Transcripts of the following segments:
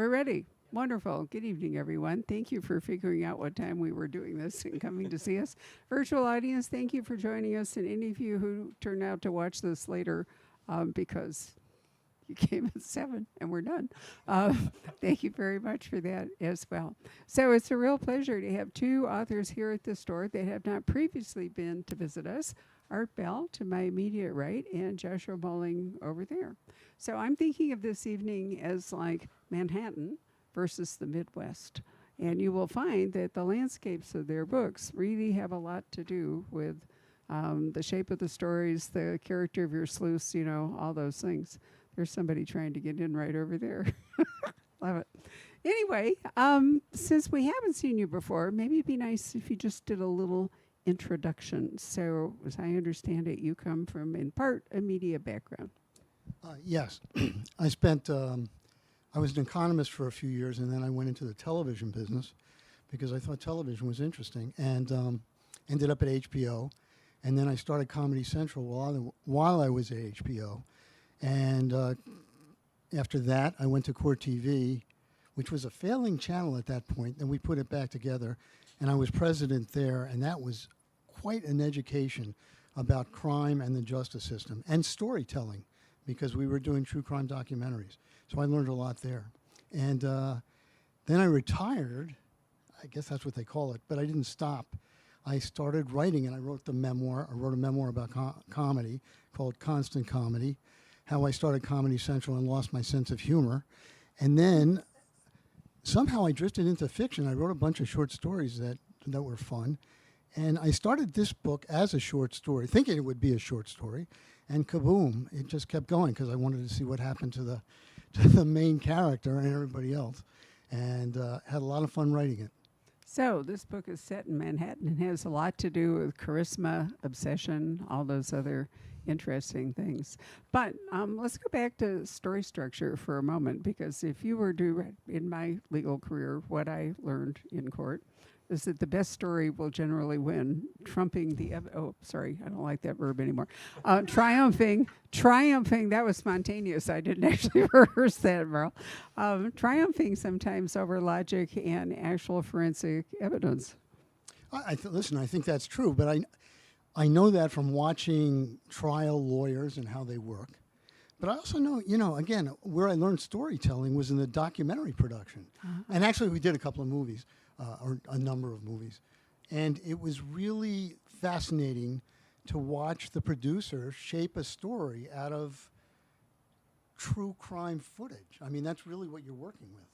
We're ready. Wonderful. Good evening, everyone. Thank you for figuring out what time we were doing this and coming to see us. Virtual audience, thank you for joining us. And any of you who turned out to watch this later because you came at 7 and we're done. Thank you very much for that as well. So it's a real pleasure to have two authors here at the store that have not previously been to visit us. Art Bell to my immediate right and Joshua Moehling over there. So I'm thinking of this evening as like Manhattan versus the Midwest. And you will find that the landscapes of their books really have a lot to do with the shape of the stories, the character of your sleuths, you know, all those things. There's somebody trying to get in right over there. Love it. Anyway, since we haven't seen you before, maybe it'd be nice if you just did a little introduction. So, as I understand it, you come from, in part, a media background. Yes. I was an economist for a few years, and then I went into the television business because I thought television was interesting, and ended up at HBO. And then I started Comedy Central while I was at HBO. And after that, I went to Court TV, which was a failing channel at that point. Then we put it back together, and I was president there, and that was quite an education about crime and the justice system and storytelling, because we were doing true crime documentaries. So I learned a lot there. And then I retired. I guess that's what they call it, but I didn't stop. I started writing, and I wrote a memoir about comedy called Constant Comedy, how I started Comedy Central and lost my sense of humor. And then somehow I drifted into fiction. I wrote a bunch of short stories that were fun. And I started this book as a short story, thinking it would be a short story. And kaboom, it just kept going because I wanted to see what happened to the main character and everybody else. And had a lot of fun writing it. So this book is set in Manhattan and has a lot to do with charisma, obsession, all those other interesting things. But let's go back to story structure for a moment, because if you were to, in my legal career, what I learned in court is that the best story will generally win, trumping the, I don't like that verb anymore. Triumphing, that was spontaneous. I didn't actually rehearse that, Merle. Triumphing sometimes over logic and actual forensic evidence. Listen, I think that's true, but I know that from watching trial lawyers and how they work. But I also know, again, where I learned storytelling was in the documentary production. Uh-huh. And actually, we did a couple of movies. Or a number of movies. And it was really fascinating to watch the producer shape a story out of true crime footage. I mean, that's really what you're working with.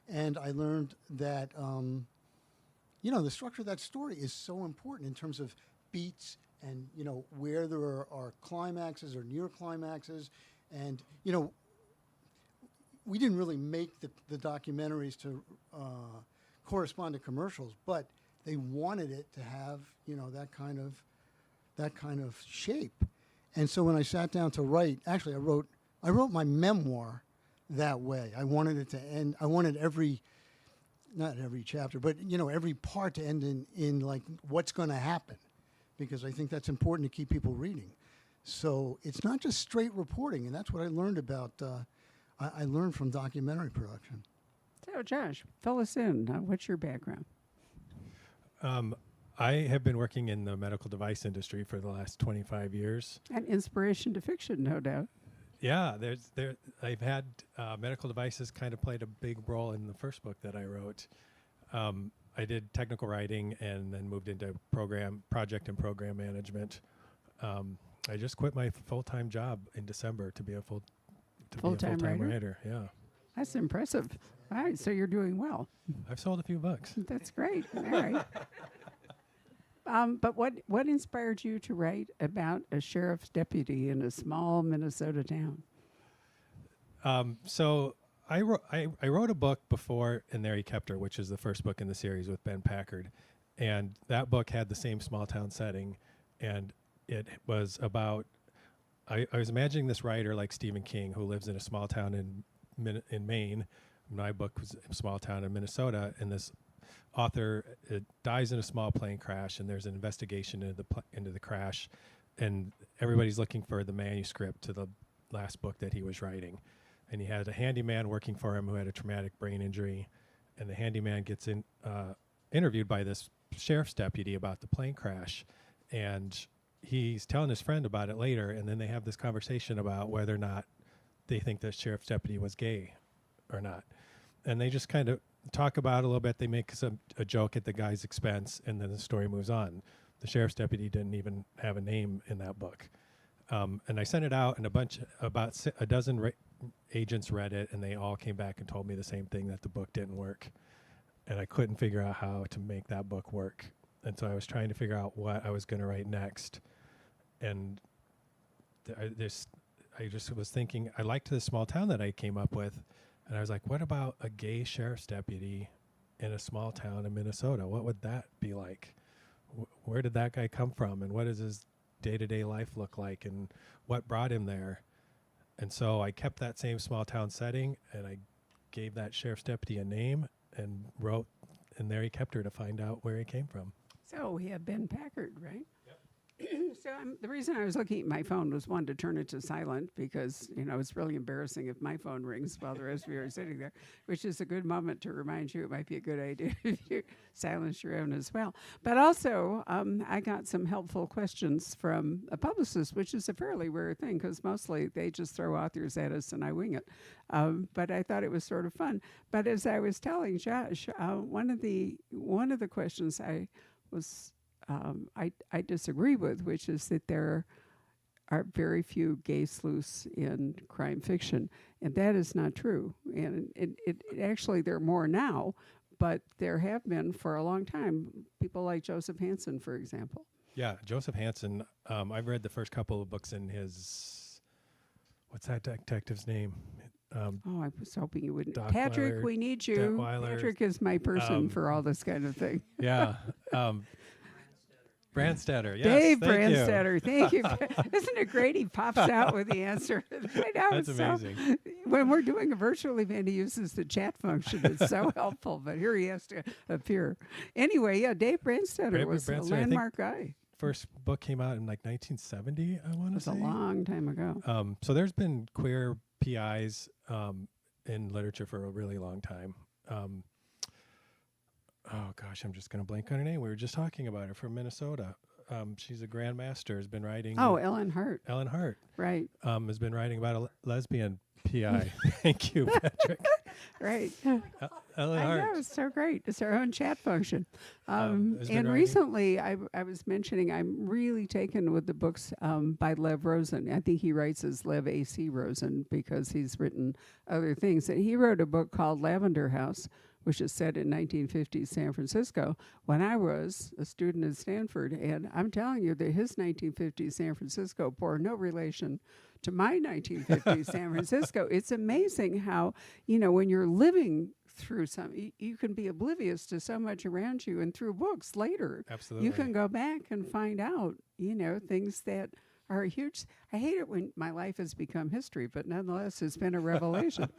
And I learned that, the structure of that story is so important in terms of beats and, where there are climaxes or near climaxes. And, we didn't really make the documentaries to correspond to commercials, but they wanted it to have, that kind of shape. And so when I sat down to write, actually I wrote my memoir that way. I wanted it to end. I wanted not every chapter, but every part to end in like what's going to happen, because I think that's important to keep people reading. So it's not just straight reporting, and that's what I learned about. I learned from documentary production. So, Josh, fill us in. What's your background? I have been working in the medical device industry for the last 25 years. And inspiration to fiction, no doubt. Yeah, I've had medical devices kind of played a big role in the first book that I wrote. I did technical writing and then moved into project and program management. I just quit my full-time job in December to be a full-time writer. Yeah. That's impressive. All right, so you're doing well. I've sold a few books. That's great. All right. But what inspired you to write about a sheriff's deputy in a small Minnesota town? So I wrote a book before, and There He Kept Her, which is the first book in the series with Ben Packard. And that book had the same small town setting. And it was about, I was imagining this writer like Stephen King, who lives in a small town in Maine. My book was a small town in Minnesota, and this author dies in a small plane crash, and there's an investigation into the crash, and everybody's looking for the manuscript to the last book that he was writing. and he had a handyman working for him who had a traumatic brain injury, and the handyman gets interviewed by this sheriff's deputy about the plane crash, and he's telling his friend about it later, and then they have this conversation about whether or not they think the sheriff's deputy was gay or not. And they just kind of talk about it a little bit. They make a joke at the guy's expense, and then the story moves on. The sheriff's deputy didn't even have a name in that book. And I sent it out, and about a dozen agents read it, and they all came back and told me the same thing, that the book didn't work. And I couldn't figure out how to make that book work. And so I was trying to figure out what I was going to write next. And I just was thinking, I liked the small town that I came up with. And I was like, what about a gay sheriff's deputy in a small town in Minnesota? What would that be like? Where did that guy come from? And what does his day-to-day life look like? And what brought him there? And so I kept that same small town setting, and I gave that sheriff's deputy a name and wrote, and there he kept her to find out where he came from. So we have Ben Packard, right? So the reason I was looking at my phone was, one, to turn it to silent, because, it's really embarrassing if my phone rings while the rest of you are sitting there, which is a good moment to remind you it might be a good idea if you silence your own as well. But also, I got some helpful questions from a publicist, which is a fairly rare thing, because mostly they just throw authors at us and I wing it. But I thought it was sort of fun. But as I was telling Josh, one of the questions I disagree with, which is that there are very few gay sleuths in crime fiction, and that is not true. And it actually, there are more now, but there have been for a long time. People like Joseph Hansen, for example. Yeah, Joseph Hansen. I've read the first couple of books in his, what's that detective's name? I was hoping you wouldn't. Doc Patrick, Weiler, we need you. Detweiler. Patrick is my person for all this kind of thing. Yeah. Brandstetter, yes. Dave thank Brandstetter, thank you. Isn't it great? He pops out with the answer. I know, That's amazing. When we're doing a virtual event, he uses the chat function. It's so helpful, but here he has to appear. Anyway, yeah, Dave Brandstetter was a landmark guy. First book came out in like 1970, I want to say. It was a long time ago. So there's been queer PIs in literature for a really long time. Oh gosh, I'm just going to blank on her name. We were just talking about her from Minnesota. She's a grandmaster, has been writing. Oh, Ellen Hart. Ellen Hart. Right. Has been writing about a lesbian PI. Thank you, Patrick. Right. Ellen I Hart. know, it's so great. It's our own chat function. Has been And writing- recently, I was mentioning, I'm really taken with the books by Lev Rosen. I think he writes as Lev A.C. Rosen because he's written other things. And he wrote a book called Lavender House, which is set in 1950s San Francisco, when I was a student at Stanford. And I'm telling you that his 1950s San Francisco bore no relation to my 1950s San Francisco. It's amazing how, when you're living through you can be oblivious to so much around you, and through books later, Absolutely. you can go back and find out, things that are huge. I hate it when my life has become history, but nonetheless, it's been a revelation.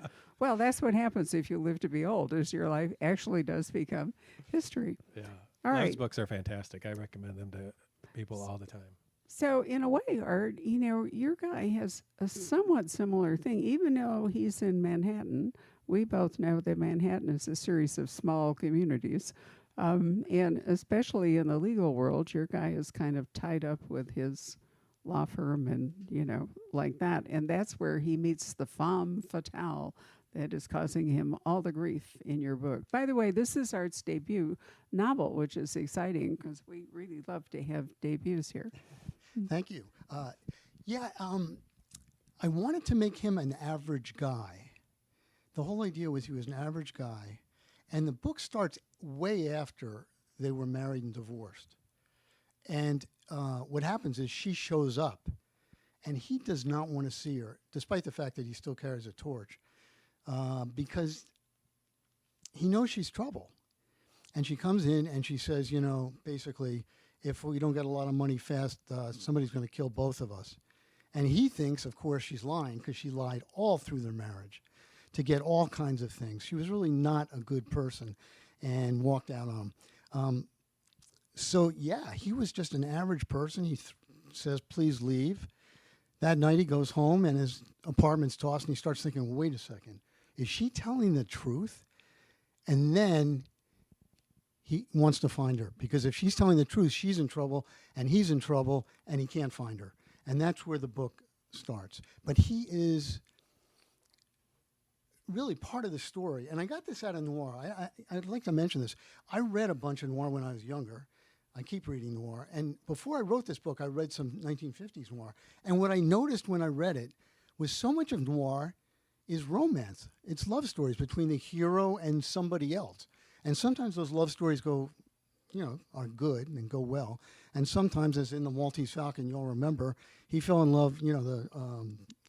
Well, that's what happens if you live to be old, is your life actually does become history. Yeah. All Those right. books are fantastic. I recommend them to people all the time. So in a way, Art, your guy has a somewhat similar thing. Even though he's in Manhattan, we both know that Manhattan is a series of small communities. And especially in the legal world, your guy is kind of tied up with his law firm and, like that. And that's where he meets the femme fatale that is causing him all the grief in your book. By the way, this is Art's debut novel, which is exciting because we really love to have debuts here. Thank you. I wanted to make him an average guy. The whole idea was he was an average guy, and the book starts way after they were married and divorced. And what happens is she shows up, and he does not want to see her, despite the fact that he still carries a torch, because he knows she's trouble. And she comes in and she says, basically, if we don't get a lot of money fast, somebody's going to kill both of us. And he thinks, of course, she's lying because she lied all through their marriage to get all kinds of things. She was really not a good person and walked out on him. So, he was just an average person. He says, please leave. that night he goes home and his apartment's tossed, and he starts thinking, wait a second, is she telling the truth? And then he wants to find her, because if she's telling the truth, she's in trouble, and he's in trouble, and he can't find her. And that's where the book starts. But he is really part of the story. And I got this out of noir. I'd like to mention this. I read a bunch of noir when I was younger. I keep reading noir. And before I wrote this book, I read some 1950s noir. And what I noticed when I read it was so much of noir is romance. It's love stories between the hero and somebody else. And sometimes those love stories go, are good and go well. And sometimes, as in the Maltese Falcon, you'll remember, he fell in love,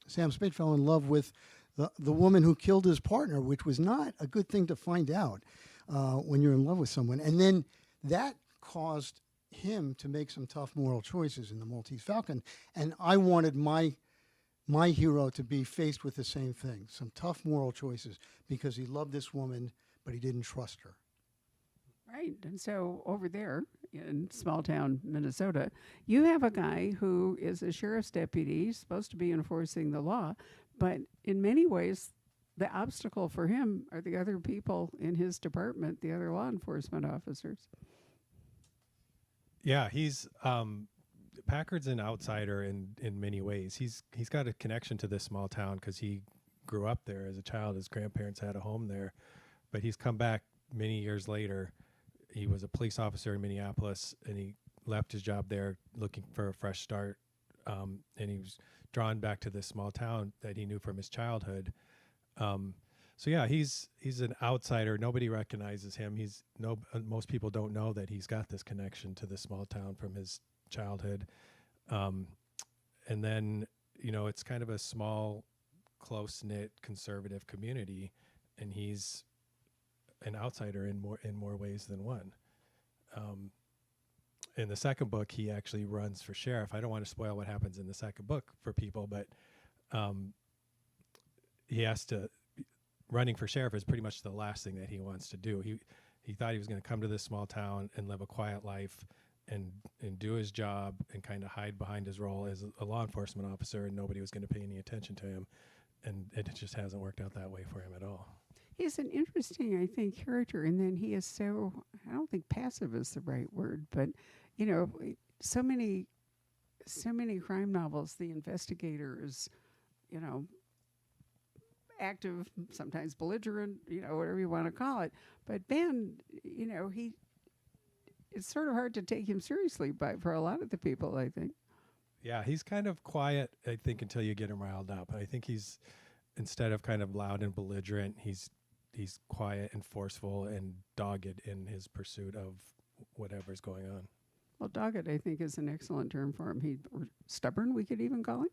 Sam Spade fell in love with the woman who killed his partner, which was not a good thing to find out when you're in love with someone. And then that caused him to make some tough moral choices in the Maltese Falcon. And I wanted my hero to be faced with the same thing, some tough moral choices, because he loved this woman, but he didn't trust her. Right. And so over there in small town Minnesota, you have a guy who is a sheriff's deputy, supposed to be enforcing the law, but in many ways, the obstacle for him are the other people in his department, the other law enforcement officers. Yeah, he's Packard's an outsider in many ways. He's got a connection to this small town because he grew up there as a child. His grandparents had a home there, but he's come back many years later. He was a police officer in Minneapolis, and he left his job there looking for a fresh start. And he was drawn back to this small town that he knew from his childhood. So yeah, he's an outsider. Nobody recognizes him. Most people don't know that he's got this connection to this small town from his childhood. And then, it's kind of a small, close-knit conservative community, and he's an outsider in more ways than one. In the second book, he actually runs for sheriff. I don't want to spoil what happens in the second book for people, but running for sheriff is pretty much the last thing that he wants to do. He thought he was going to come to this small town and live a quiet life and do his job and kind of hide behind his role as a law enforcement officer, and nobody was going to pay any attention to him. And it just hasn't worked out that way for him at all. He's an interesting, I think, character, and then he is so, I don't think passive is the right word, but, so many crime novels, the investigator is, active, sometimes belligerent, whatever you want to call it. But Ben, it's sort of hard to take him seriously for a lot of the people, I think. Yeah, he's kind of quiet, I think, until you get him riled up. I think he's, instead of kind of loud and belligerent, he's quiet and forceful and dogged in his pursuit of whatever's going on. Well, dogged, I think, is an excellent term for him. Or stubborn, we could even call him.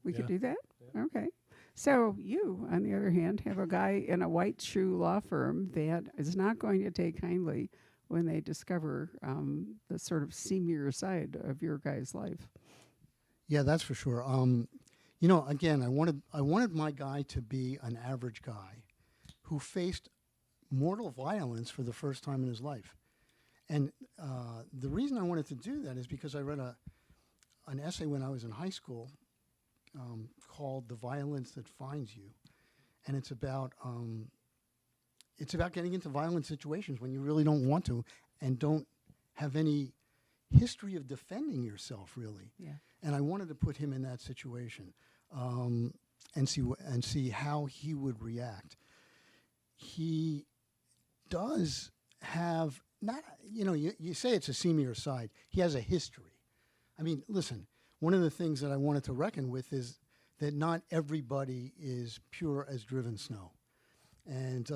We could do that? Yeah. Okay. So you, on the other hand, have a guy in a white shoe law firm that is not going to take kindly when they discover the sort of seamier side of your guy's life. Yeah, that's for sure. Again, I wanted my guy to be an average guy who faced mortal violence for the first time in his life. And the reason I wanted to do that is because I read an essay when I was in high school called "The Violence That Finds You," and it's about getting into violent situations when you really don't want to and don't have any history of defending yourself, really. Yeah. And I wanted to put him in that situation and see how he would react. He does have you say it's a seamier side. He has a history. I mean, listen, one of the things that I wanted to reckon with is that not everybody is pure as driven snow, and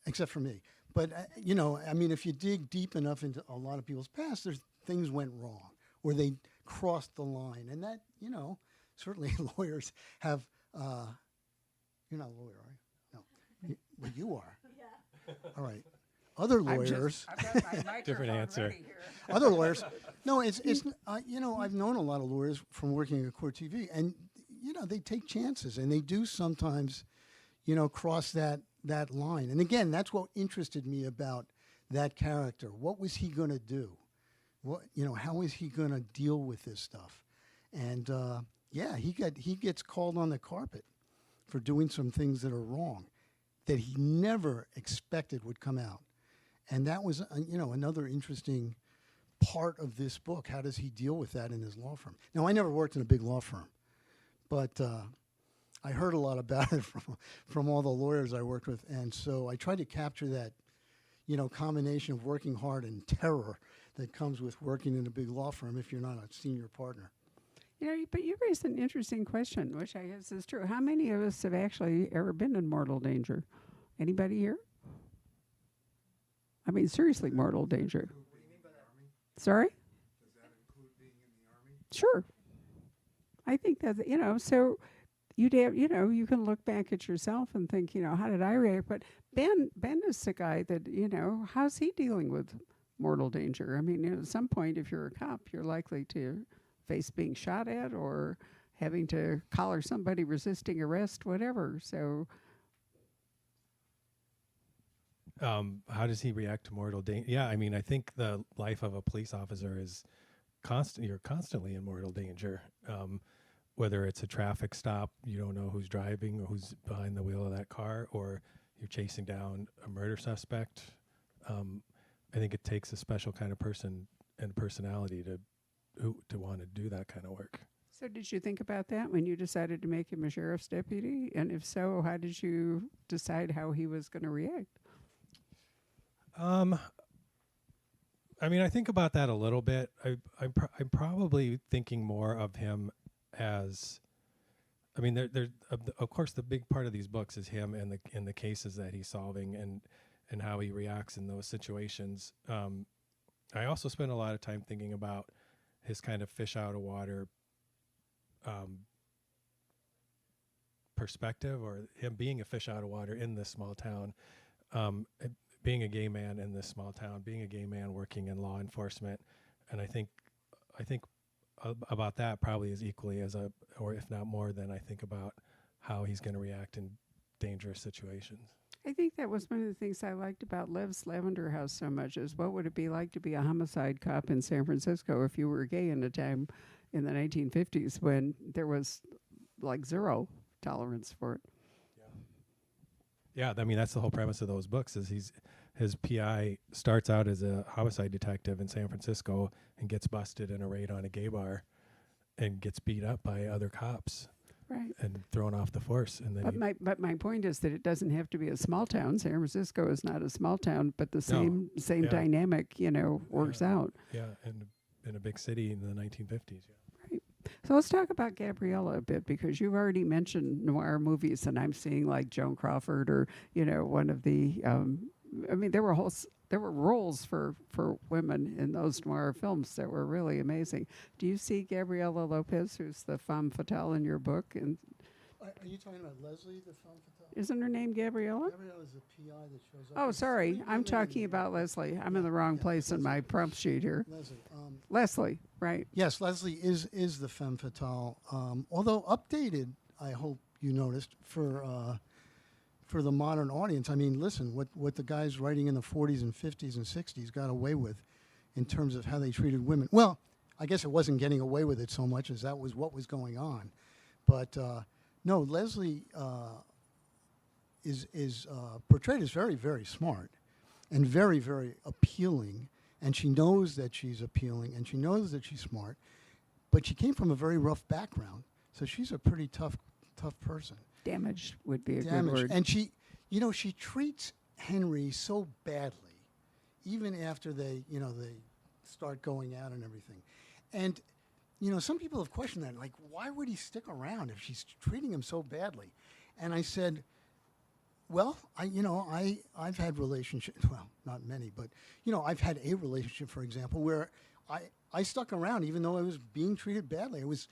except for me. But if you dig deep enough into a lot of people's past, things went wrong or they crossed the line, and that certainly lawyers have. You're not a lawyer, are you? No, well, you are. Yeah. All right. Other lawyers. I've got Different answer. Other lawyers. No, it's I've known a lot of lawyers from working at Court TV, and they take chances, and they do sometimes, cross that line. And again, that's what interested me about that character. What was he going to do? How is he going to deal with this stuff? And yeah, he gets called on the carpet for doing some things that are wrong that he never expected would come out. And that was, another interesting part of this book. How does he deal with that in his law firm? Now, I never worked in a big law firm, but I heard a lot about it from all the lawyers I worked with. And so I tried to capture that, combination of working hard and terror that comes with working in a big law firm if you're not a senior partner. But you raised an interesting question, which I guess is true. How many of us have actually ever been in mortal danger? Anybody here? I mean, seriously, mortal danger. Sorry? Does that include being in the Army? Sure. I think that, so you'd have, you can look back at yourself and think, how did I react? But Ben is the guy that, how's he dealing with mortal danger? I mean, at some point, if you're a cop, you're likely to face being shot at or having to collar somebody resisting arrest, whatever. So, how does he react to mortal danger? Yeah, I mean, I think the life of a police officer is constant. You're constantly in mortal danger. Whether it's a traffic stop, you don't know who's driving or who's behind the wheel of that car, or you're chasing down a murder suspect. I think it takes a special kind of person and personality to want to do that kind of work. So did you think about that when you decided to make him a sheriff's deputy? And if so, how did you decide how he was going to react? I mean, I think about that a little bit. I'm probably thinking more of him as, I mean, there of course the big part of these books is him and the cases that he's solving and how he reacts in those situations. I also spend a lot of time thinking about his kind of fish out of water perspective, or him being a fish out of water in this small town, being a gay man in this small town, being a gay man working in law enforcement. And I think about that probably as equally as or if not more than I think about how he's going to react in dangerous situations. I think that was one of the things I liked about Lev's Lavender House so much, is what would it be like to be a homicide cop in San Francisco if you were gay in a time in the 1950s when there was like zero tolerance for it. Yeah, I mean, that's the whole premise of those books is his PI starts out as a homicide detective in San Francisco and gets busted in a raid on a gay bar and gets beat up by other cops. Right. And thrown off the force. And then but my point is that it doesn't have to be a small town. San Francisco is not a small town, but the same dynamic, works out. Yeah, and in a big city in the 1950s. Yeah. Right. So let's talk about Gabriella a bit, because you've already mentioned noir movies, and I'm seeing like Joan Crawford or one of the. I mean, there were roles for women in those noir films that were really amazing. Do you see Gabriella Lopez, who's the femme fatale in your book? And are you talking about Leslie, the femme fatale? Isn't her name Gabriella? Gabriella is the PI that shows up. Oh, sorry. I'm talking about Leslie. I'm in the wrong place in my prompt sheet here. Leslie, right. Yes, Leslie is the femme fatale, although updated, I hope you noticed, for the modern audience. I mean, listen, what the guys writing in the 40s and 50s and 60s got away with in terms of how they treated women. Well, I guess it wasn't getting away with it so much as that was what was going on. But no, Leslie is portrayed as very, very smart and very, very appealing. And she knows that she's appealing and she knows that she's smart. But she came from a very rough background. So she's a pretty tough person. Damaged would be a good word. And she treats Henry so badly, even after they start going out and everything. And, some people have questioned that, like, why would he stick around if she's treating him so badly? And I said, well, I've had relationships, well, not many, but, I've had a relationship, for example, where I stuck around even though I was being treated badly. It was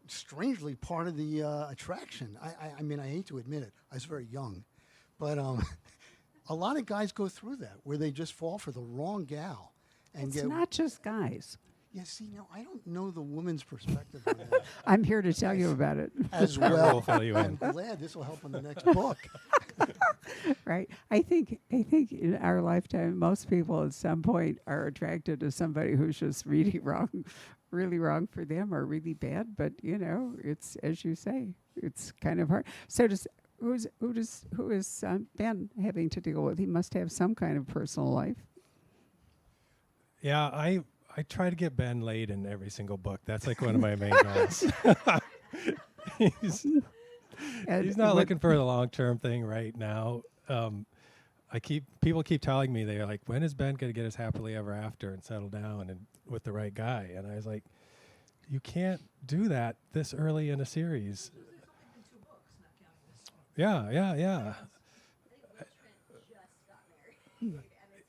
strangely part of the attraction. I mean, I hate to admit it. I was very young. But a lot of guys go through that, where they just fall for the wrong gal. And it's not just guys. Yeah, see, no, I don't know the woman's perspective on that. I'm here to tell you about it. As well. We'll fill you in. I'm glad this will help on the next book. Right. I think in our lifetime, most people at some point are attracted to somebody who's just really wrong really wrong for them or really bad, but it's as you say, it's kind of hard. So who is Ben having to deal with? He must have some kind of personal life. Yeah, I try to get Ben laid in every single book. That's like one of my main goals. he's And he's not what- looking for the long-term thing right now. People keep telling me, they're like, when is Ben going to get his happily ever after and settle down and with the right guy? And I was like, you can't do that this early in a series. Yeah.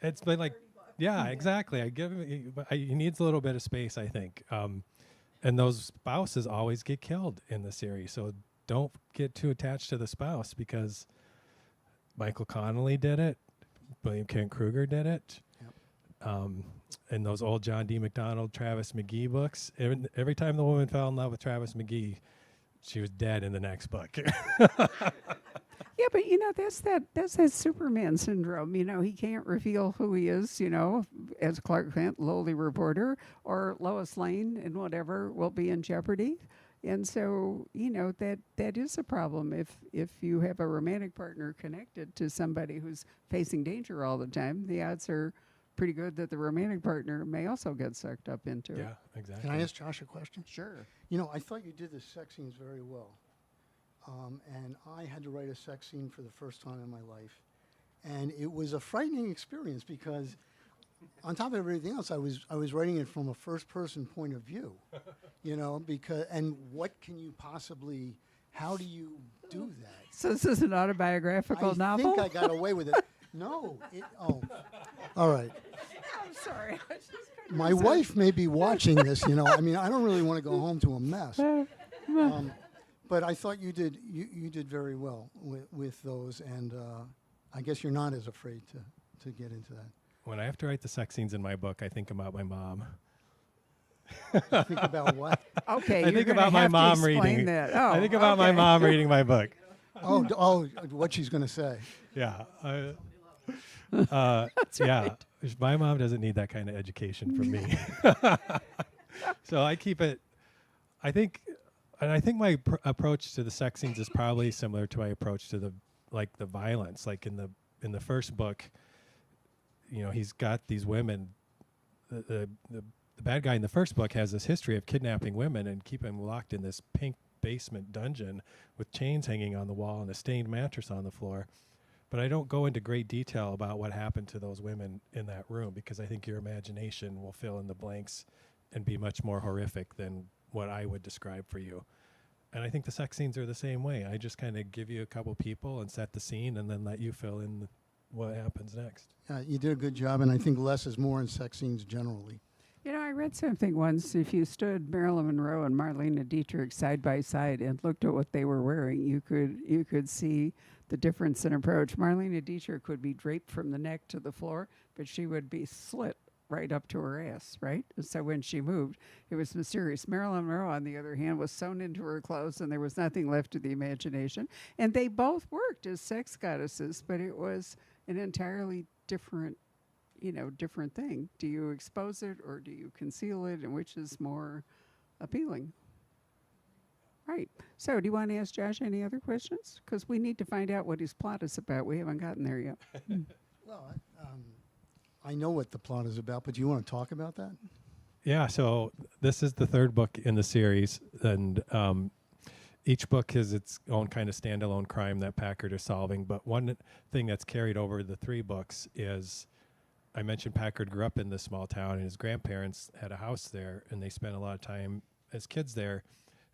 It's been like, yeah, exactly. I give him. He needs a little bit of space, I think. And those spouses always get killed in the series, so don't get too attached to the spouse, because Michael Connolly did it, William Kent Kruger did it. Yep. And those old John D. MacDonald, Travis McGee books. Every time the woman fell in love with Travis McGee, she was dead in the next book. Yeah, but that's that Superman syndrome. He can't reveal who he is. As Clark Kent, lowly reporter, or Lois Lane, and whatever will be in jeopardy. And so that is a problem if you have a romantic partner connected to somebody who's facing danger all the time. The odds are pretty good that the romantic partner may also get sucked up into it. Yeah, exactly. Can I ask Josh a question? Sure. I thought you did the sex scenes very well. And I had to write a sex scene for the first time in my life. And it was a frightening experience because on top of everything else, I was writing it from a first-person point of view, and what can you possibly, how do you do that? So this is an autobiographical novel? I think I got away with it. No. All right. I'm sorry. My wife may be watching this, I don't really want to go home to a mess. But I thought you did very well with those, and I guess you're not as afraid to get into that. When I have to write the sex scenes in my book, I think about my mom. Think about what? Okay, I think about my mom reading. That. Oh, I think about my mom reading my book. What she's going to say. Yeah. That's yeah. right. My mom doesn't need that kind of education from me. So I keep it. I think my approach to the sex scenes is probably similar to my approach to the violence. Like in the first book, he's got these women. The bad guy in the first book has this history of kidnapping women and keeping them locked in this pink basement dungeon with chains hanging on the wall and a stained mattress on the floor. But I don't go into great detail about what happened to those women in that room, because I think your imagination will fill in the blanks and be much more horrific than what I would describe for you. And I think the sex scenes are the same way. I just kind of give you a couple people and set the scene and then let you fill in what happens next. You did a good job, and I think less is more in sex scenes generally. I read something once. If you stood Marilyn Monroe and Marlene Dietrich side by side and looked at what they were wearing, you could see the difference in approach. Marlene Dietrich would be draped from the neck to the floor, but she would be slit right up to her ass, right? So when she moved, it was mysterious. Marilyn Monroe, on the other hand, was sewn into her clothes, and there was nothing left to the imagination. And they both worked as sex goddesses, but it was an entirely different thing. Do you expose it or do you conceal it, and which is more appealing? Right. So do you want to ask Josh any other questions? Because we need to find out what his plot is about. We haven't gotten there yet. Well, I know what the plot is about, but do you want to talk about that? Yeah, so this is the third book in the series, and each book has its own kind of standalone crime that Packard is solving. But one thing that's carried over the three books is, I mentioned Packard grew up in this small town, and his grandparents had a house there, and they spent a lot of time as kids there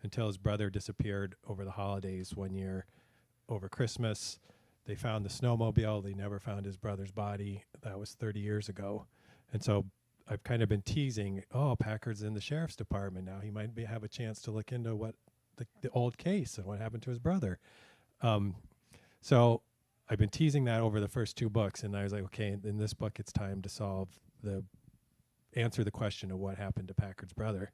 until his brother disappeared over the holidays one year. Over Christmas, they found the snowmobile. They never found his brother's body. That was 30 years ago. And so I've kind of been teasing, Packard's in the sheriff's department now. He might have a chance to look into what the old case and what happened to his brother. So I've been teasing that over the first two books, and I was like, okay, in this book, it's time to answer the question of what happened to Packard's brother.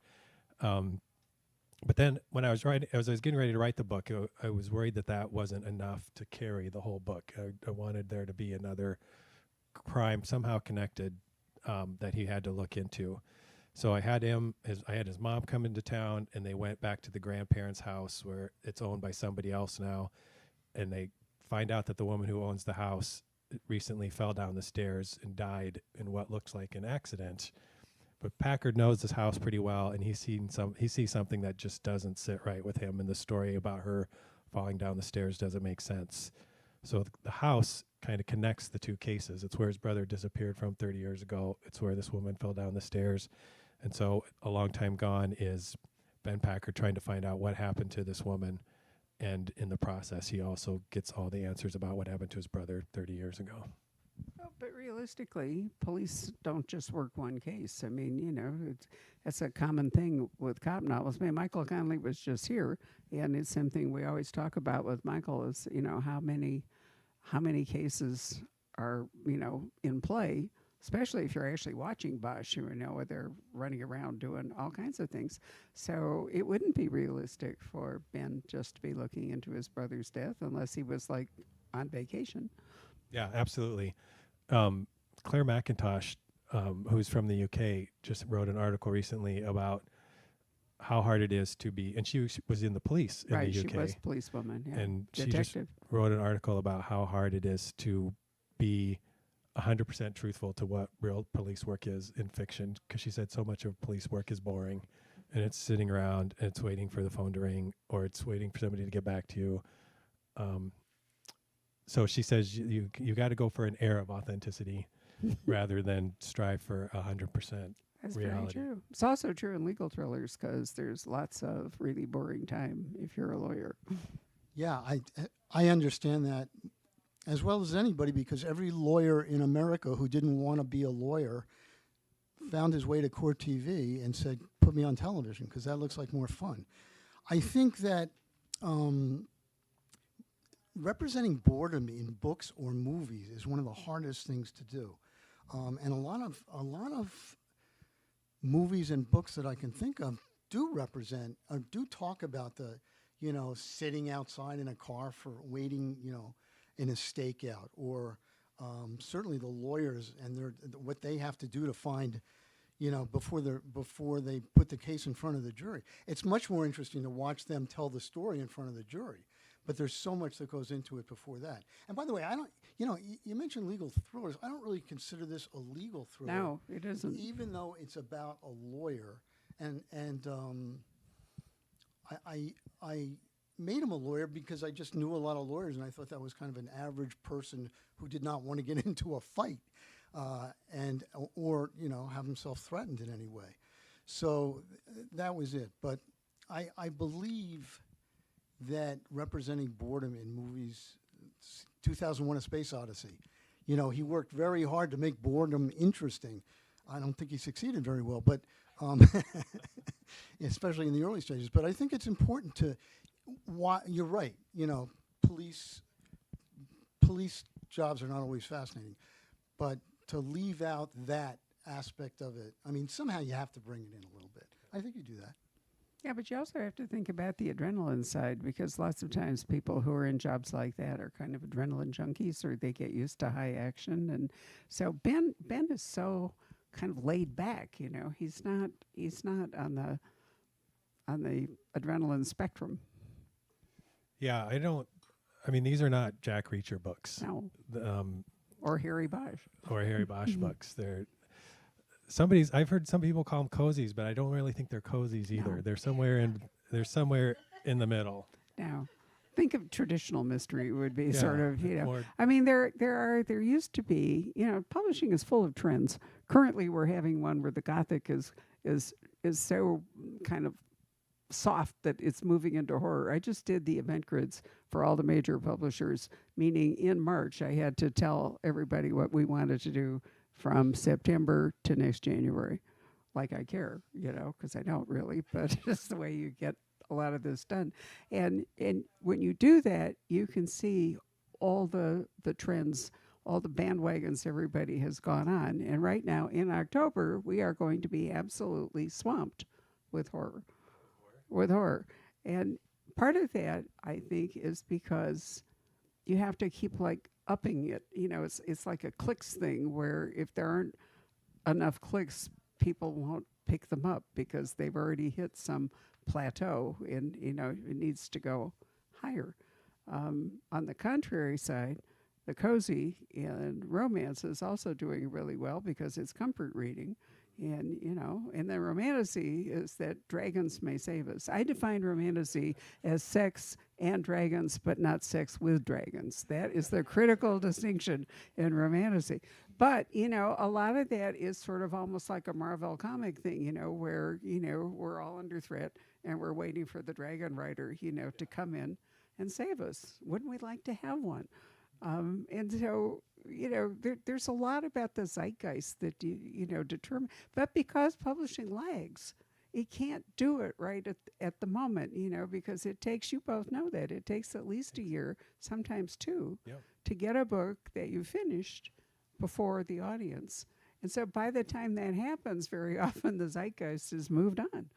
But then when I was getting ready to write the book, I was worried that wasn't enough to carry the whole book. I wanted there to be another crime somehow connected that he had to look into. So I had his mom come into town, and they went back to the grandparents' house where it's owned by somebody else now, and they find out that the woman who owns the house recently fell down the stairs and died in what looks like an accident. But Packard knows this house pretty well, and he sees something that just doesn't sit right with him, and the story about her falling down the stairs doesn't make sense. So the house kind of connects the two cases. It's where his brother disappeared from 30 years ago. It's where this woman fell down the stairs. And so A Long Time Gone is Ben Packard trying to find out what happened to this woman. And in the process, he also gets all the answers about what happened to his brother 30 years ago. Well, but realistically, police don't just work one case. I mean, that's a common thing with cop novels. I mean, Michael Connelly was just here, and it's something we always talk about with Michael is, how many cases are, in play, especially if you're actually watching Bosch, where they're running around doing all kinds of things. So it wouldn't be realistic for Ben just to be looking into his brother's death unless he was like on vacation. Yeah, absolutely. Claire McIntosh, who's from the UK, just wrote an article recently about how hard it is to be, and she was in the police in Right, the UK. she was a policewoman, yeah. And she detective. just wrote an article about how hard it is to be 100% truthful to what real police work is in fiction, because she said so much of police work is boring, and it's sitting around and it's waiting for the phone to ring, or it's waiting for somebody to get back to you. So she says you got to go for an air of authenticity rather than strive for 100% That's reality. very true. It's also true in legal thrillers because there's lots of really boring time if you're a lawyer. Yeah, I understand that as well as anybody, because every lawyer in America who didn't want to be a lawyer found his way to court TV and said, put me on television because that looks like more fun. I think that representing boredom in books or movies is one of the hardest things to do. And a lot of movies and books that I can think of do represent or do talk about the, sitting outside in a car for waiting, in a stakeout, or certainly the lawyers and what they have to do to find, before they put the case in front of the jury. It's much more interesting to watch them tell the story in front of the jury. But there's so much that goes into it before that. And by the way, I don't, you mentioned legal thrillers. I don't really consider this a legal thriller. No, it isn't. Even though it's about a lawyer, and I made him a lawyer because I just knew a lot of lawyers, and I thought that was kind of an average person who did not want to get into a fight, or have himself threatened in any way. So that was it. But I believe that representing boredom in movies, 2001: A Space Odyssey, he worked very hard to make boredom interesting. I don't think he succeeded very well, but especially in the early stages. But I think it's important to. You're right. Police jobs are not always fascinating, but to leave out that aspect of it, I mean, somehow you have to bring it in a little bit. I think you do that. Yeah, but you also have to think about the adrenaline side because lots of times people who are in jobs like that are kind of adrenaline junkies or they get used to high action. And so Ben is so kind of laid back, He's not on the adrenaline spectrum. Yeah, these are not Jack Reacher books. No. Or Harry Bosch. Or Harry Bosch books. I've heard some people call them cozies, but I don't really think they're cozies either. No. They're somewhere in the middle. Now, think of traditional mystery would be sort of, more- I mean, there used to be, publishing is full of trends. Currently, we're having one where the Gothic is so kind of soft that it's moving into horror. I just did the event grids for all the major publishers, meaning in March, I had to tell everybody what we wanted to do from September to next January. Like I care, because I don't really, but it's the way you get a lot of this done. And when you do that, you can see all the trends, all the bandwagons everybody has gone on. And right now in October, we are going to be absolutely swamped with horror. And part of that, I think, is because you have to keep upping it. It's like a clicks thing where if there aren't enough clicks, people won't pick them up because they've already hit some plateau and, it needs to go higher. On the contrary side, the cozy and romance is also doing really well because it's comfort reading. And, and then romantasy is that dragons may save us. I define romantasy as sex and dragons, but not sex with dragons. That is the critical distinction in romantasy. But, a lot of that is sort of almost like a Marvel comic thing, where, we're all under threat and we're waiting for the dragon rider, to come in and save us. Wouldn't we like to have one? And so, there's a lot about the zeitgeist that, determine. But because publishing lags, it can't do it right at the moment, because it takes, you both know that, it takes at least a year, sometimes two, Yep. to get a book that you finished before the audience. And so by the time that happens, very often the zeitgeist has moved on.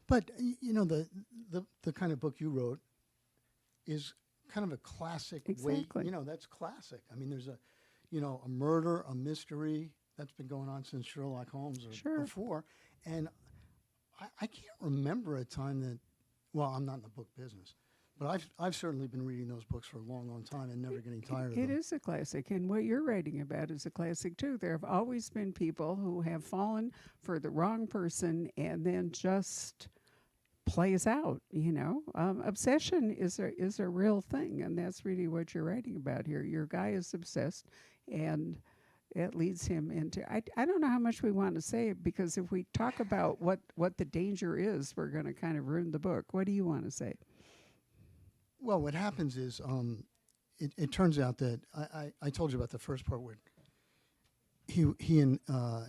But the kind of book you wrote is kind of a classic Exactly. way. That's classic. I mean, there's a murder, a mystery that's been going on since Sherlock Holmes or Sure. before, and I can't remember a time that. Well, I'm not in the book business, but I've certainly been reading those books for a long, long time and never getting tired of them. It is a classic, and what you're writing about is a classic too. There have always been people who have fallen for the wrong person and then just plays out. Obsession is a real thing, and that's really what you're writing about here. Your guy is obsessed, and it leads him into. I don't know how much we want to say, because if we talk about what the danger is, we're going to kind of ruin the book. What do you want to say? Well, what happens is, it turns out that I told you about the first part where he and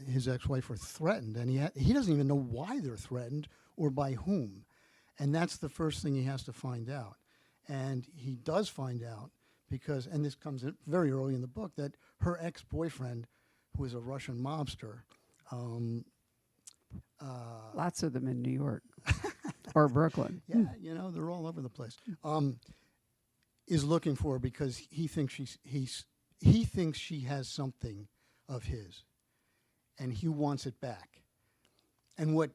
his ex-wife were threatened, and he doesn't even know why they're threatened or by whom, and that's the first thing he has to find out. And he does find out because, and this comes in very early in the book, that her ex-boyfriend, who is a Russian mobster, Lots of them in New York or Brooklyn. yeah, they're all over the place. Is looking for her because he thinks he thinks she has something of his, and he wants it back. And what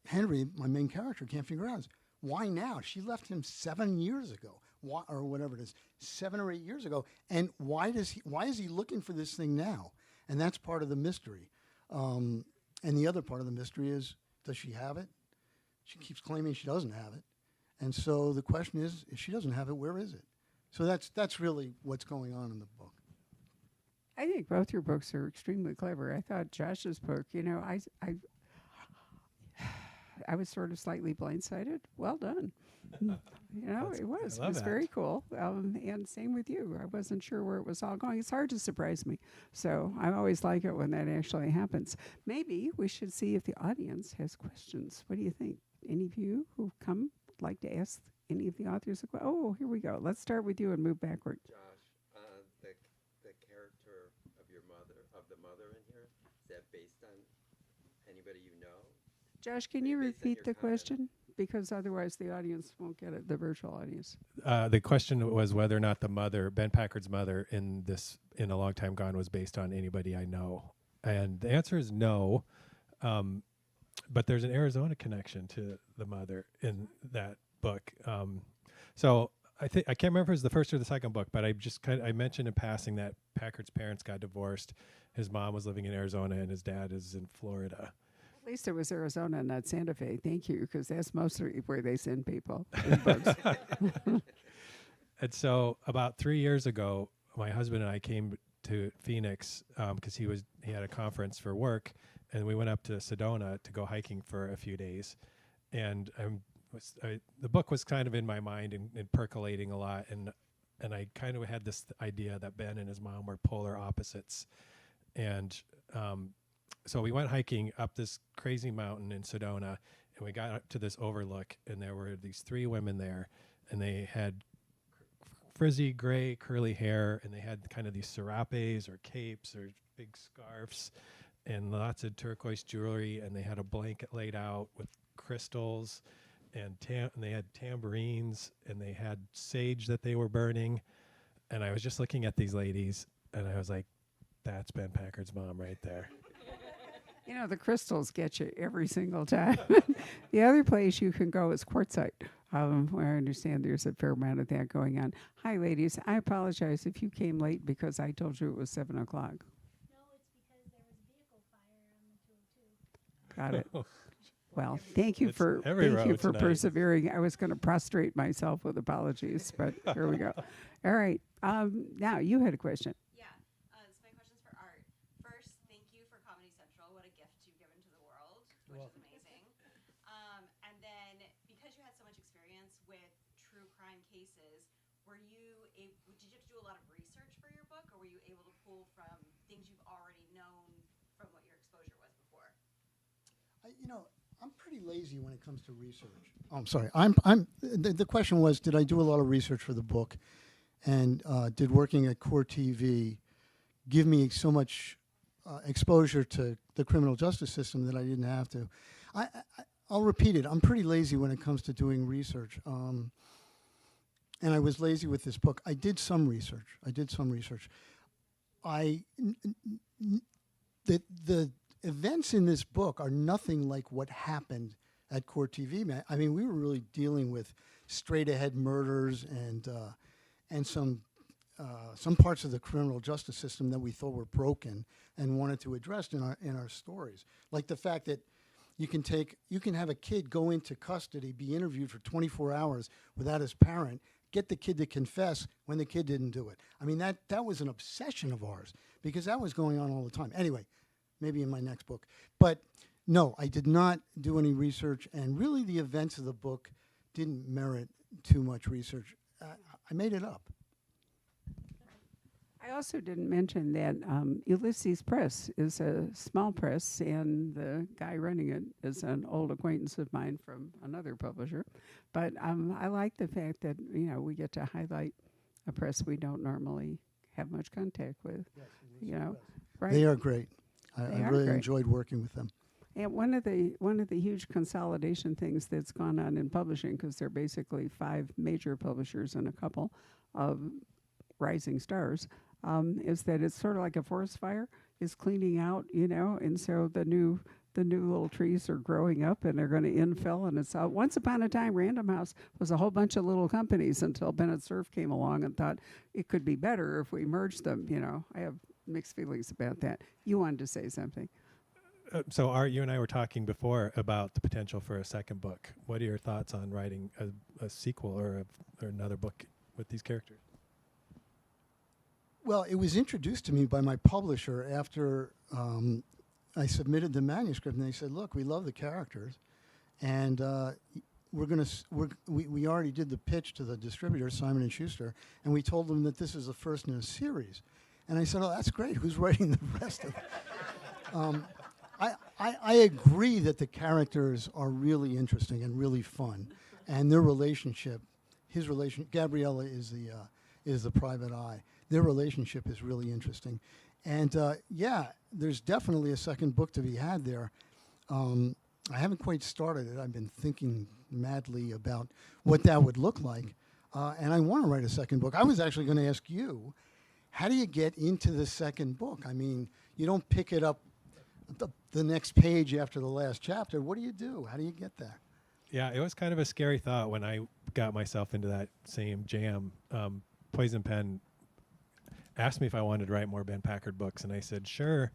Henry, my main character, can't figure out is why now? She left him 7 years ago, or whatever it is, 7 or 8 years ago, and why is he looking for this thing now? And that's part of the mystery. And the other part of the mystery is, does she have it? She keeps claiming she doesn't have it. And so the question is, if she doesn't have it, where is it? So that's really what's going on in the book. I think both your books are extremely clever. I thought Josh's book, I was sort of slightly blindsided. Well done. It was. I It love was that. very cool. And same with you. I wasn't sure where it was all going. It's hard to surprise me. So I always like it when that actually happens. Maybe we should see if the audience has questions. What do you think? Any of you who've come like to ask any of the authors a question? Oh, here we go. Let's start with you and move backward. Josh, the character of the mother in here, is that based on anybody you know? Josh, can you Based on repeat your the comment. question? Because otherwise the audience won't get it, the virtual audience. The question was whether or not the mother, Ben Packard's mother, in A Long Time Gone, was based on anybody I know, and the answer is no. But there's an Arizona connection to the mother in that book. So I can't remember if it was the first or the second book, but I mentioned in passing that Packard's parents got divorced. His mom was living in Arizona and his dad is in Florida. At least it was Arizona, not Santa Fe. Thank you, because that's mostly where they send people in books. And so about 3 years ago, my husband and I came to Phoenix because he had a conference for work, and we went up to Sedona to go hiking for a few days. And the book was kind of in my mind and percolating a lot, and I kind of had this idea that Ben and his mom were polar opposites. And so we went hiking up this crazy mountain in Sedona, and we got up to this overlook, and there were these three women there, and they had frizzy gray curly hair, and they had kind of these serapes or capes or big scarves and lots of turquoise jewelry, and they had a blanket laid out with crystals, and they had tambourines, and they had sage that they were burning. And I was just looking at these ladies, and I was like, that's Ben Packard's mom right there. You know, the crystals get you every single time. The other place you can go is Quartzsite, where I understand there's a fair amount of that going on. Hi, ladies. I apologize if you came late because I told you it was 7 o'clock. No, it's because there was a vehicle fire on the 202. Got it. Well, thank you It's for every thank you road for tonight. persevering. I was going to prostrate myself with apologies, but here we go. All right. Now you had a question. Yeah, so my question's for Art. First, thank you for Comedy Central. What a gift you've given to the world, which is amazing. And then, because you had so much experience with true crime cases, did you have to do a lot of research for your book, or were you able to pull from things you've already known from what your exposure was before? I'm pretty lazy when it comes to research. Oh, I'm sorry. The question was, did I do a lot of research for the book, and did working at Core TV give me so much exposure to the criminal justice system that I didn't have to? I'll repeat it. I'm pretty lazy when it comes to doing research, and I was lazy with this book. I did some research. The events in this book are nothing like what happened at Core TV. I mean, we were really dealing with straight-ahead murders and some parts of the criminal justice system that we thought were broken and wanted to address in our stories, like the fact that you can have a kid go into custody, be interviewed for 24 hours without his parent, get the kid to confess when the kid didn't do it. I mean, that was an obsession of ours because that was going on all the time. Anyway, maybe in my next book. But no, I did not do any research, and really the events of the book didn't merit too much research. I made it up. I also didn't mention that Ulysses Press is a small press, and the guy running it is an old acquaintance of mine from another publisher. But I like the fact that we get to highlight a press we don't normally have much contact with. Yes, Right? They are great. I They are really great. enjoyed working with them. And one of the huge consolidation things that's gone on in publishing, because they're basically 5 major publishers and a couple of rising stars, is that it's sort of like a forest fire is cleaning out, and so the new little trees are growing up and they're going to infill, and it's once upon a time Random House was a whole bunch of little companies until Bennett Cerf came along and thought it could be better if we merged them. I have mixed feelings about that. You wanted to say something. So Art, you and I were talking before about the potential for a second book. What are your thoughts on writing a sequel or another book with these characters? Well, it was introduced to me by my publisher after I submitted the manuscript, and they said, "Look, we love the characters, and we already did the pitch to the distributor, Simon and Schuster, and we told them that this is the first in a series." And I said, "Oh, that's great. Who's writing the rest of it?" I agree that the characters are really interesting and really fun, and their relationship, Gabriella is the private eye. Their relationship is really interesting, and there's definitely a second book to be had there. I haven't quite started it. I've been thinking madly about what that would look like, and I want to write a second book. I was actually going to ask you, how do you get into the second book? I mean, you don't pick it up the next page after the last chapter. What do you do? How do you get there? Yeah, it was kind of a scary thought when I got myself into that same jam. Poison Pen asked me if I wanted to write more Ben Packard books, and I said, sure.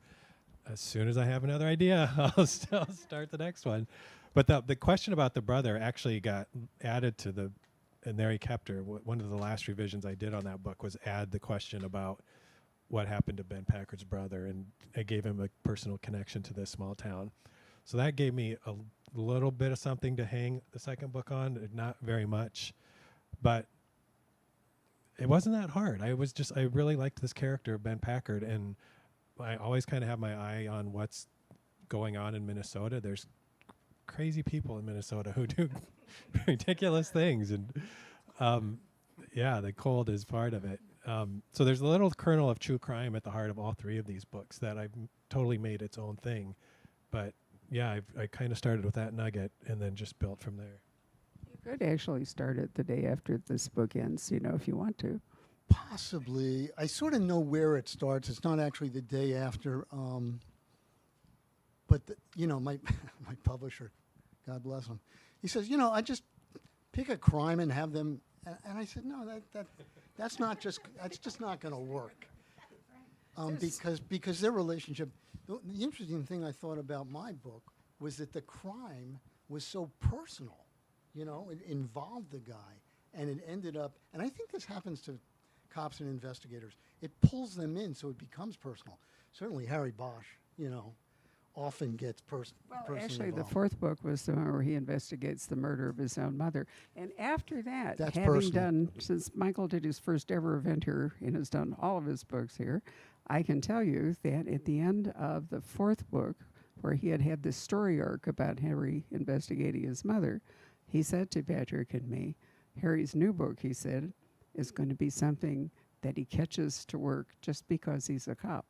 As soon as I have another idea, I'll start the next one. But the question about the brother actually got added to the, and there he kept her. One of the last revisions I did on that book was add the question about what happened to Ben Packard's brother, and I gave him a personal connection to this small town. So that gave me a little bit of something to hang the second book on, not very much, but it wasn't that hard. I really liked this character, Ben Packard, and I always kind of have my eye on what's going on in Minnesota. There's crazy people in Minnesota who do ridiculous things, and the cold is part of it. So there's a little kernel of true crime at the heart of all 3 of these books that I've totally made its own thing. But I kind of started with that nugget and then just built from there. You could actually start it the day after this book ends, if you want to. Possibly. I sort of know where it starts. It's not actually the day after. But my my publisher, God bless him, he says, I just pick a crime and have them. And I said, no, that's just not going to work. Because their relationship. The interesting thing I thought about my book was that the crime was so personal. It involved the guy, and it ended up. And I think this happens to cops and investigators. It pulls them in, so it becomes personal. Certainly, Harry Bosch, often gets personally Actually, involved. the fourth book was the one where he investigates the murder of his own mother. And after that, That's having personal. done, since Michael did his first ever event here and has done all of his books here, I can tell you that at the end of the fourth book, where he had this story arc about Harry investigating his mother, he said to Patrick and me, Harry's new book, he said, is going to be something that he catches to work just because he's a cop.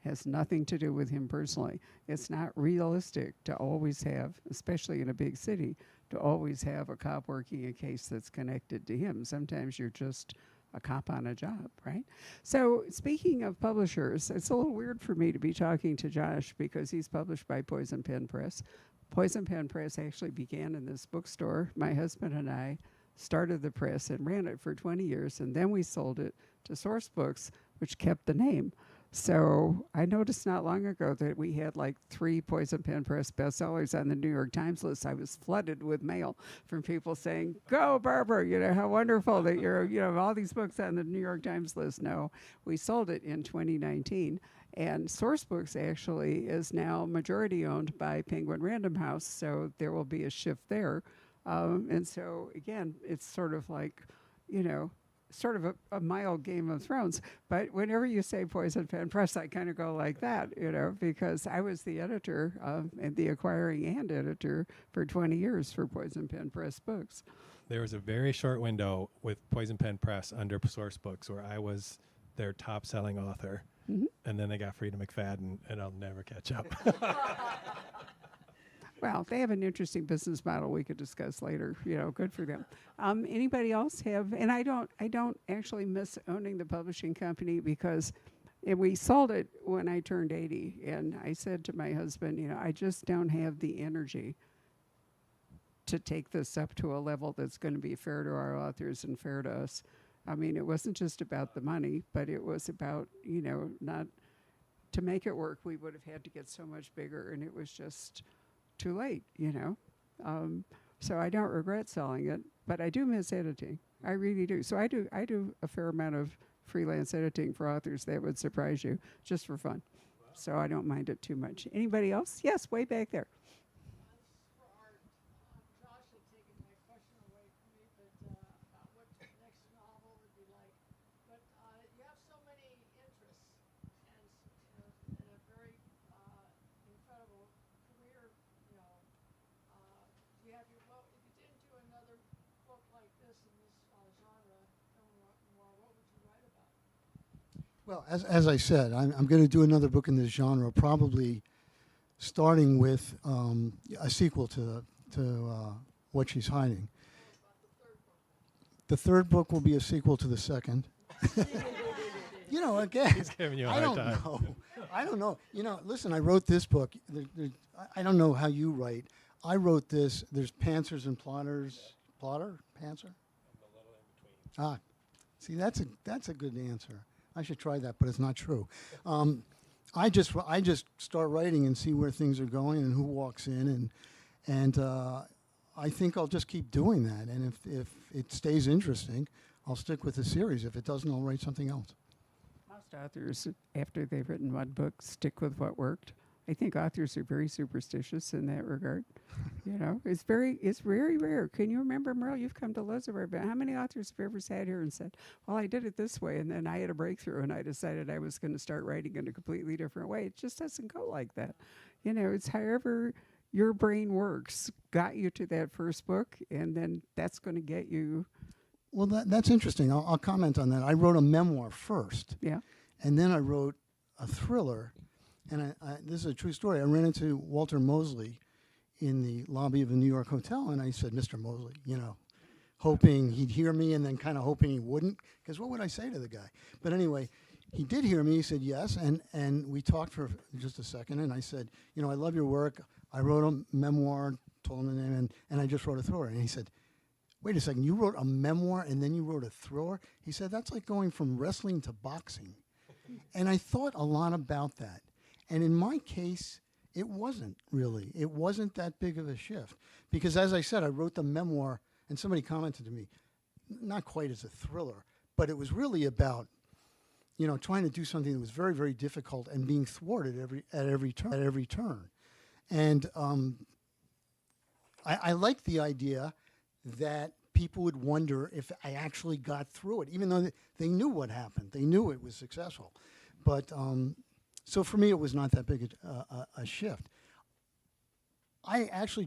Has nothing to do with him personally. It's not realistic to always have, especially in a big city, to always have a cop working a case that's connected to him. Sometimes you're just a cop on a job, right? So speaking of publishers, it's a little weird for me to be talking to Josh because he's published by Poison Pen Press. Poison Pen Press actually began in this bookstore. My husband and I started the press and ran it for 20 years, and then we sold it to Source Books, which kept the name. So I noticed not long ago that we had like 3 Poison Pen Press bestsellers on the New York Times list. I was flooded with mail from people saying, "Go, Barbara! How wonderful that you're, all these books on the New York Times list." No, we sold it in 2019, and Source Books actually is now majority owned by Penguin Random House. So there will be a shift there, and so again, it's sort of like, sort of a mild Game of Thrones. But whenever you say Poison Pen Press, I kind of go like that, because I was the editor and the acquiring and editor for 20 years for Poison Pen Press books. There was a very short window with Poison Pen Press under Source Books where I was their top-selling author, and then they got Frida McFadden, and I'll never catch up. Well, they have an interesting business model we could discuss later. Good for them. Anybody else have? And I don't actually miss owning the publishing company because we sold it when I turned 80, and I said to my husband, I just don't have the energy to take this up to a level that's going to be fair to our authors and fair to us. I mean, it wasn't just about the money, but it was about, not to make it work. We would have had to get so much bigger, and it was just too late, So I don't regret selling it, but I do miss editing. I really do. So I do a fair amount of freelance editing for authors that would surprise you, just for fun. So I don't mind it too much. Anybody else? Yes, way back there. Josh had taken my question away from me, but about what the next novel would be like. But you have so many interests and a very incredible career. You have if you didn't do another book like this in this genre, film noir, what would you write about? Well, as I said, I'm going to do another book in this genre, probably starting with a sequel to What She's Hiding. The third book will be a sequel to the second. Again, He's giving you a I hard don't time. know. I don't know. Listen, I wrote this book. I don't know how you write. I wrote this. There's pantsers and plotters. Plotter? Pantser? Ah, see, that's a good answer. I should try that, but it's not true. I just start writing and see where things are going and who walks in, and I think I'll just keep doing that. And if it stays interesting, I'll stick with the series. If it doesn't, I'll write something else. Most authors, after they've written one book, stick with what worked. I think authors are very superstitious in that regard. It's very rare. Can you remember, Merle? You've come to loads of our events. How many authors have ever sat here and said, "Well, I did it this way, and then I had a breakthrough, and I decided I was going to start writing in a completely different way"? It just doesn't go like that. It's however your brain works got you to that first book, and then that's going to get you. Well, that's interesting. I'll comment on that. I wrote a memoir first. Yeah. And then I wrote a thriller. And this is a true story. I ran into Walter Mosley in the lobby of a New York hotel, and I said, "Mr. Mosley," hoping he'd hear me and then kind of hoping he wouldn't, because what would I say to the guy? But anyway, he did hear me. He said yes, and we talked for just a second, and I said, you know, I love your work. I wrote a memoir, told him the name, and I just wrote a thriller. And he said, wait a second, you wrote a memoir and then you wrote a thriller? He said, that's like going from wrestling to boxing. And I thought a lot about that. And in my case, it wasn't really. It wasn't that big of a shift. Because as I said, I wrote the memoir, and somebody commented to me, not quite as a thriller, but it was really about, you know, trying to do something that was very, very difficult and being thwarted at every turn. And I liked the idea that people would wonder if I actually got through it, even though they knew what happened. They knew it was successful. But so for me, it was not that big a shift. I actually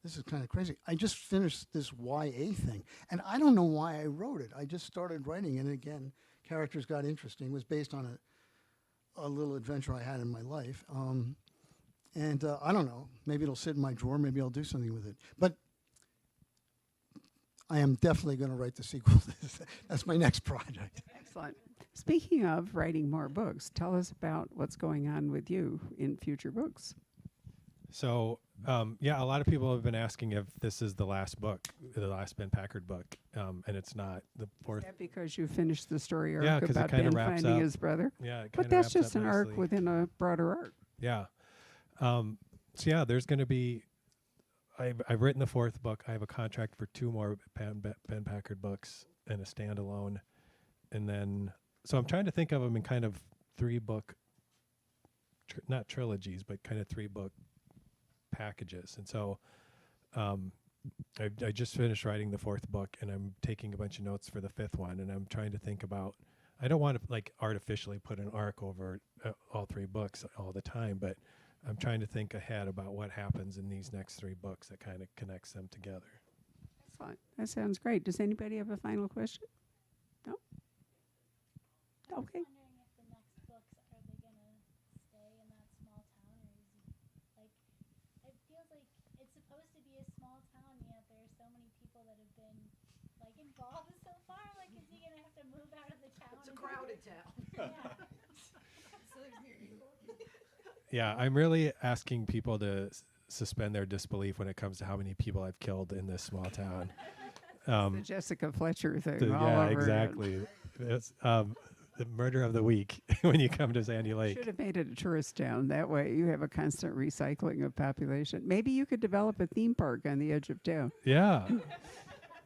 this is kind of crazy. I just finished this YA thing, and I don't know why I wrote it. I just started writing, and again, characters got interesting. It was based on a little adventure I had in my life. And I don't know. Maybe it'll sit in my drawer. Maybe I'll do something with it. But I am definitely going to write the sequel. That's my next project. Excellent. Speaking of writing more books, tell us about what's going on with you in future books. So, yeah, a lot of people have been asking if this is the last book, the last Ben Packard book, and it's not. The fourth. Is that because you finished the story arc Yeah, 'cause it about kinda Ben wraps finding up. his brother? Yeah, it But kinda that's wraps just up an arc nicely. within a broader arc. Yeah. So yeah, there's going to be. I've written the fourth book. I have a contract for 2 more Ben Packard books and a standalone, and then so I'm trying to think of them in kind of 3-book, not trilogies, but kind of 3-book packages. And so, I just finished writing the 4th book, and I'm taking a bunch of notes for the 5th one, and I'm trying to think about. I don't want to like artificially put an arc over all 3 books all the time, but I'm trying to think ahead about what happens in these next 3 books that kind of connects them together. Excellent. That sounds great. Does anybody have a final question? No? I was Okay. wondering if the next books, are they gonna stay in that small town, or is he, like, it feels like it's supposed to be a small town, yet there are so many people that have been, like, involved so far. Like, is he gonna have to move out of the town? It's a crowded town. Yeah. So there's new people. Yeah, I'm really asking people to suspend their disbelief when it comes to how many people I've killed in this small town. The Jessica Fletcher thing. all Yeah, over exactly. It's the murder of the week when you come to Sandy Again. Lake. Should have made it a tourist town. That way you have a constant recycling of population. Maybe you could develop a theme park on the edge of town. Yeah.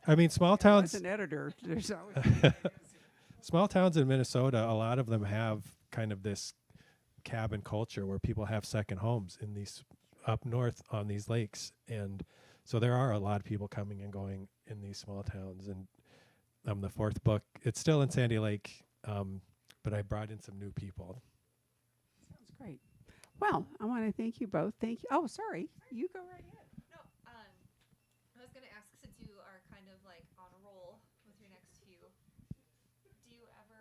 I mean, small As towns. an editor, there's always Small towns in Minnesota, a lot of them have kind of this cabin culture where people have second homes in these up north on these lakes, and so there are a lot of people coming and going in these small towns. And the 4th book, it's still in Sandy Lake, but I brought in some new people. sounds great. Well, I want to thank you both. Thank you. Oh, sorry. You go right ahead. No, I was going to ask, since you are kind of like on a roll with your next few, do you ever,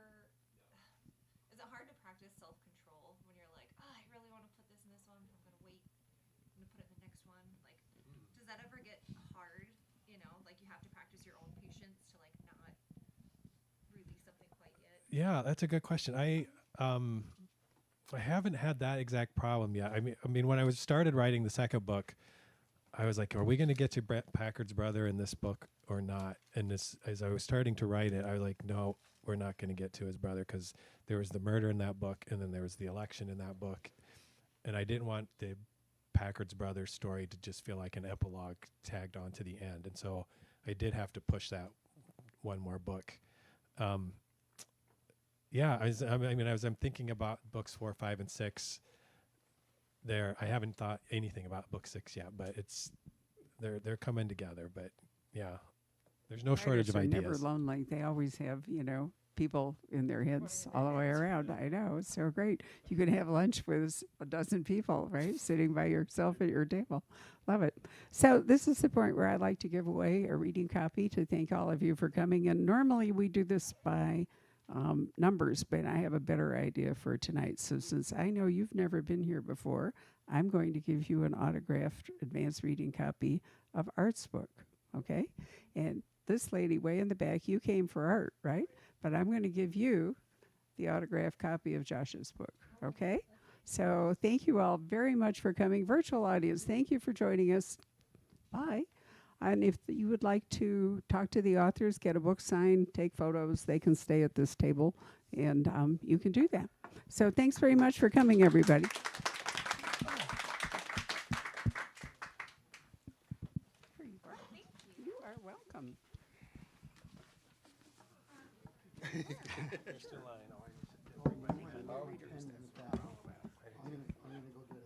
is it hard to practice self-control when you're like, oh, I really want to put this in this one, but I'm going to wait, I'm going to put it in the next one? Like, does that ever get hard, you know, like you have to practice your own patience to like not release something quite yet? Yeah, that's a good question. I haven't had that exact problem yet. I mean, when I started writing the 2nd book, I was like, are we going to get to Packard's brother in this book or not? And as I was starting to write it, I was like, no, we're not going to get to his brother, because there was the murder in that book, and then there was the election in that book. And I didn't want the Packard's brother story to just feel like an epilogue tagged on to the end. And so I did have to push that 1 more book. Yeah, as I'm thinking about books 4, 5, and 6, I haven't thought anything about book 6 yet, but they're coming together. But yeah, there's no shortage of Writers are ideas. never lonely. They always have, people in their heads all the way around. I know. It's so great. You can have lunch with a dozen people, right? Sitting by yourself at your table. Love it. So this is the point where I like to give away a reading copy to thank all of you for coming. And normally we do this by numbers, but I have a better idea for tonight. So since I know you've never been here before, I'm going to give you an autographed advanced reading copy of Art's book, okay? And this lady way in the back, you came for Art, right? But I'm going to give you the autographed copy of Josh's book. Okay? So thank you all very much for coming. Virtual audience, thank you for joining us. Bye. And if you would like to talk to the authors, get a book signed, take photos, they can stay at this table, and you can do that. So thanks very much for coming, everybody. Here you are. Thank you. You are welcome. There's still line. Oh,